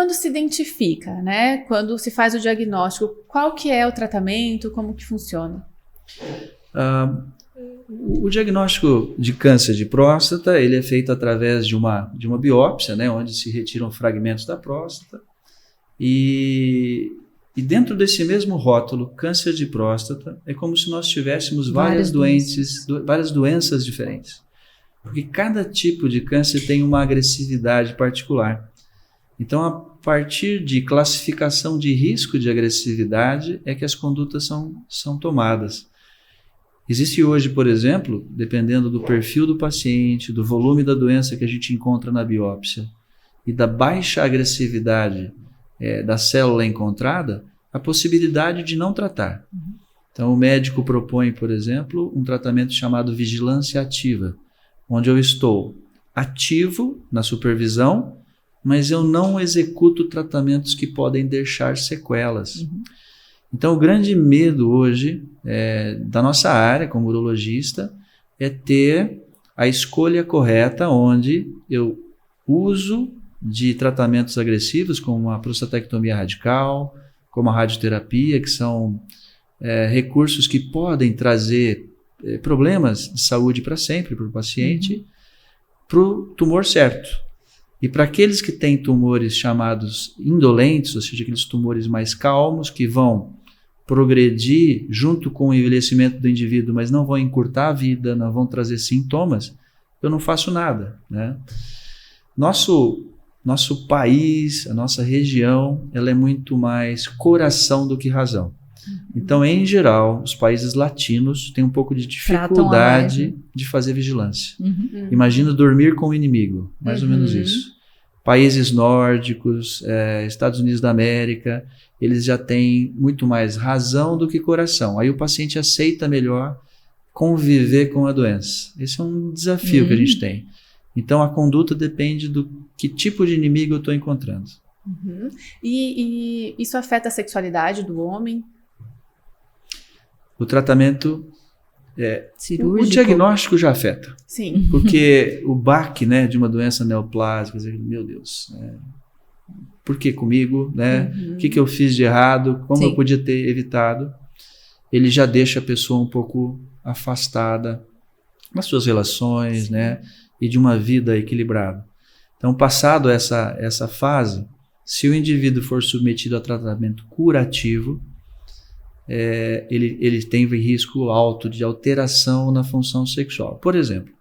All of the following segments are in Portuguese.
quando se identifica, né? Quando se faz o diagnóstico, qual que é o tratamento, como que funciona? O diagnóstico de câncer de próstata, ele é feito através de uma biópsia, né, onde se retiram fragmentos da próstata e dentro desse mesmo rótulo, câncer de próstata, é como se nós tivéssemos várias doenças diferentes. Porque cada tipo de câncer tem uma agressividade particular. Então, a partir de classificação de risco de agressividade é que as condutas são tomadas. Existe hoje, por exemplo, dependendo do perfil do paciente, do volume da doença que a gente encontra na biópsia e da baixa agressividade da célula encontrada, a possibilidade de não tratar. Então, o médico propõe, por exemplo, um tratamento chamado vigilância ativa, onde eu estou ativo na supervisão, mas eu não executo tratamentos que podem deixar sequelas. Então, o grande medo hoje da nossa área, como urologista, é ter a escolha correta, onde eu uso de tratamentos agressivos, como a prostatectomia radical, como a radioterapia, que são recursos que podem trazer problemas de saúde para sempre para o paciente, para o tumor certo. E para aqueles que têm tumores chamados indolentes, ou seja, aqueles tumores mais calmos, que vão progredir junto com o envelhecimento do indivíduo, mas não vão encurtar a vida, não vão trazer sintomas, eu não faço nada, né? Nosso país, a nossa região, ela é muito mais coração do que razão. Então, em geral, os países latinos têm um pouco de dificuldade de fazer vigilância. Imagina dormir com o inimigo, mais ou menos isso. Países nórdicos, Estados Unidos da América, eles já têm muito mais razão do que coração. Aí o paciente aceita melhor conviver com a doença. Esse é um desafio que a gente tem. Então, a conduta depende do que tipo de inimigo eu estou encontrando. E isso afeta a sexualidade do homem? O tratamento cirúrgico. O diagnóstico já afeta. Sim. Porque o baque, né, de uma doença neoplásica, meu Deus, por que comigo? Né? O que eu fiz de errado? Como eu podia ter evitado? Ele já deixa a pessoa um pouco afastada das suas relações, né, e de uma vida equilibrada. Então, passado essa fase, se o indivíduo for submetido a tratamento curativo, ele tem risco alto de alteração na função sexual. Por exemplo,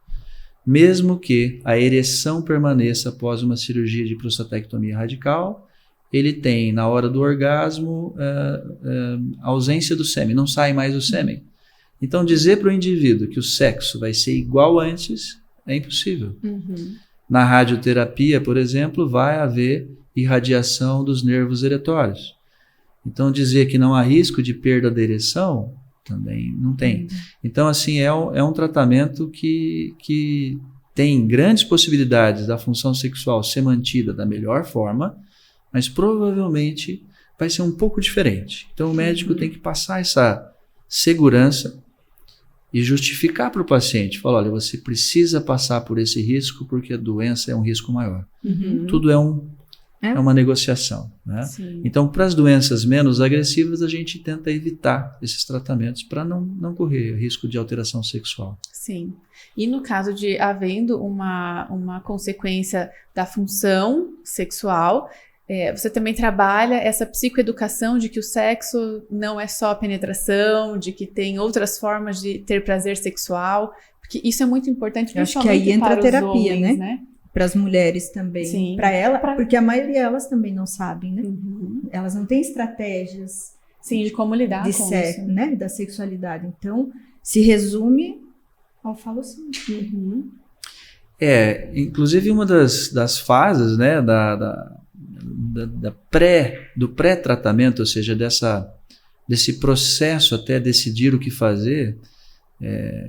mesmo que a ereção permaneça após uma cirurgia de prostatectomia radical, ele tem, na hora do orgasmo, ausência do sêmen, não sai mais o sêmen. Então, dizer para o indivíduo que o sexo vai ser igual antes é impossível. Na radioterapia, por exemplo, vai haver irradiação dos nervos eretórios. Então, dizer que não há risco de perda da ereção, também não tem. Então, assim, é um tratamento que tem grandes possibilidades da função sexual ser mantida da melhor forma, mas provavelmente vai ser um pouco diferente. Então, o médico tem que passar essa segurança e justificar para o paciente. Falar, olha, você precisa passar por esse risco porque a doença é um risco maior. Tudo é uma negociação, né? Então, para as doenças menos agressivas, a gente tenta evitar esses tratamentos para não correr risco de alteração sexual. Sim. E no caso de havendo uma consequência da função sexual, você também trabalha essa psicoeducação de que o sexo não é só penetração, de que tem outras formas de ter prazer sexual, porque isso é muito importante. Eu acho que aí entra a terapia, homens, né? Para as mulheres também, para ela, porque a maioria delas também não sabem, né? Elas não têm estratégias de como lidar com isso, né? Da sexualidade. Então, se resume ao falocínio. Inclusive uma das fases, né, do pré-tratamento, ou seja, desse processo até decidir o que fazer,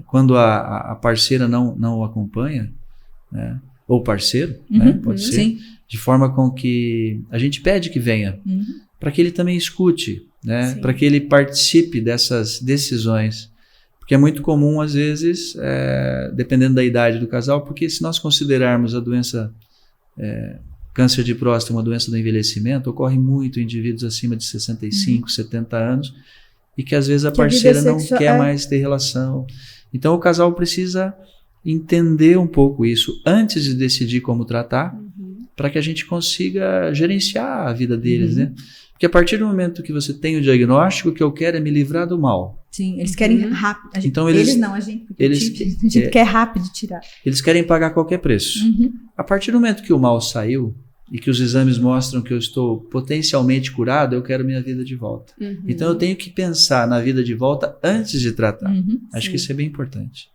quando a parceira não o acompanha, né? Ou parceiro, né? Pode ser, de forma com que a gente pede que venha, para que ele também escute, né? Para que ele participe dessas decisões, porque é muito comum às vezes, dependendo da idade do casal, porque se nós considerarmos a doença câncer de próstata é uma doença do envelhecimento, ocorre muito em indivíduos acima de 65, 70 anos, e que às vezes a parceira não quer mais ter relação. Então o casal precisa entender um pouco isso antes de decidir como tratar, para que a gente consiga gerenciar a vida deles, né? Porque a partir do momento que você tem o diagnóstico, o que eu quero é me livrar do mal. Sim, eles querem rápido. Então a gente quer rápido tirar. Eles querem pagar qualquer preço. A partir do momento que o mal saiu e que os exames mostram que eu estou potencialmente curado, eu quero minha vida de volta. Então eu tenho que pensar na vida de volta antes de tratar. Acho que isso é bem importante.